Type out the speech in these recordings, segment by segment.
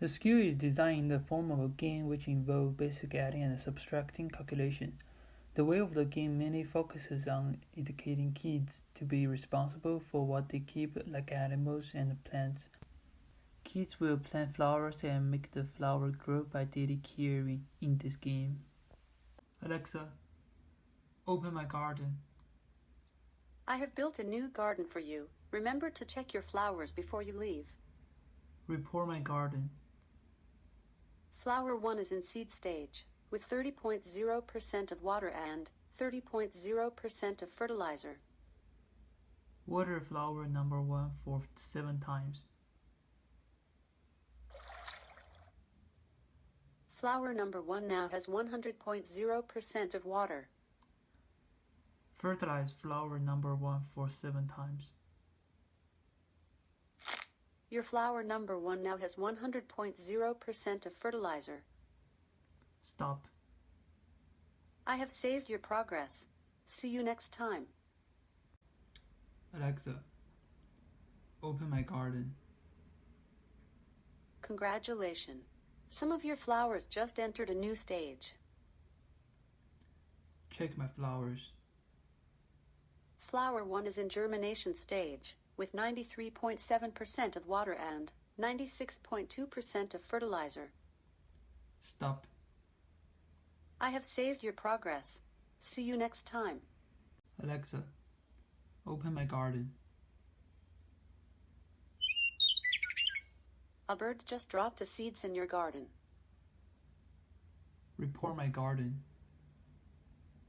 The skill is designed in the form of a game which involves basic adding and subtracting calculation. The way of the game mainly focuses on educating kids to be responsible for what they keep, like animals and plants. Kids will plant flowers and make the flower grow by daily caring in this game. Alexa, open my garden. I have built a new garden for you. Remember to check your flowers before you leave. Report my garden. Flower 1 is in seed stage, with 30.0% of water and 30.0% of fertilizer. Water flower number 1 for 7 times. Flower number 1 now has 100.0% of water. Fertilize flower number 1 for 7 times. Your flower number 1 now has 100.0% of fertilizer. Stop. I have saved your progress. See you next time. Alexa, open my garden. Congratulations. Some of your flowers just entered a new stage. Check my flowers. Flower 1 is in germination stage, with 93.7% of water and 96.2% of fertilizer. Stop. I have saved your progress. See you next time. Alexa, open my garden. A bird just dropped the seeds in your garden. Report my garden.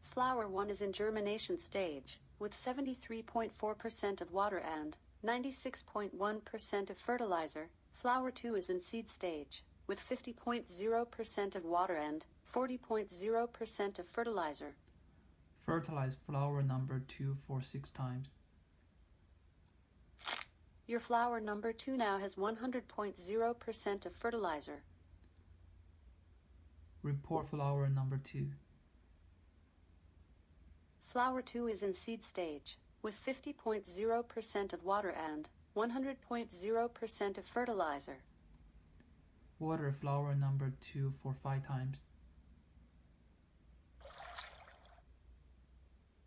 Flower 1 is in germination stage, with 73.4% of water and 96.1% of fertilizer. Flower 2 is in seed stage, with 50.0% of water and 40.0% of fertilizer. Fertilize flower number 2 for 6 times. Your flower number 2 now has 100.0% of fertilizer. Report flower number 2. Flower 2 is in seed stage, with 50.0% of water and 100.0% of fertilizer. Water flower number 2 for 5 times.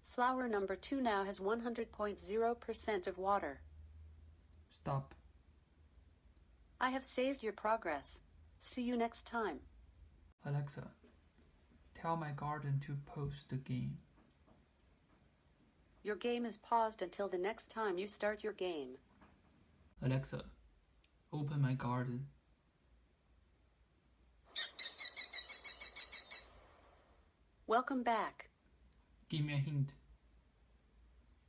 Flower number 2 now has 100.0% of water. Stop. I have saved your progress. See you next time. Alexa, tell my garden to pause the game. Your game is paused until the next time you start your game. Alexa, open my garden. Welcome back. Give me a hint.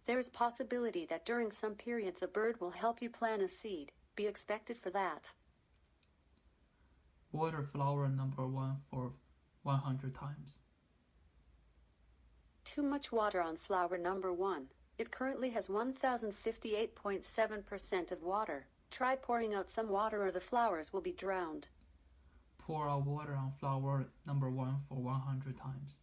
There is possibility that during some periods a bird will help you plant a seed. Be expected for that. Water flower number 1 for 100 times. Too much water on flower number 1. It currently has 1058.7% of water. Try pouring out some water or the flowers will be drowned. Pour out water on flower number 1 for 100 times.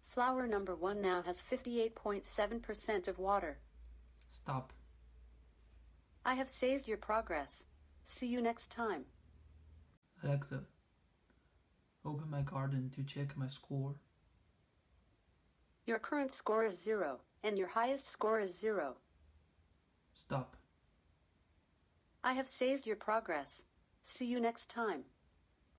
Flower number 1 now has 58.7% of water. Stop. I have saved your progress. See you next time. Alexa, open my garden to check my score. Your current score is 0, and your highest score is 0. Stop. I have saved your progress. See you next time.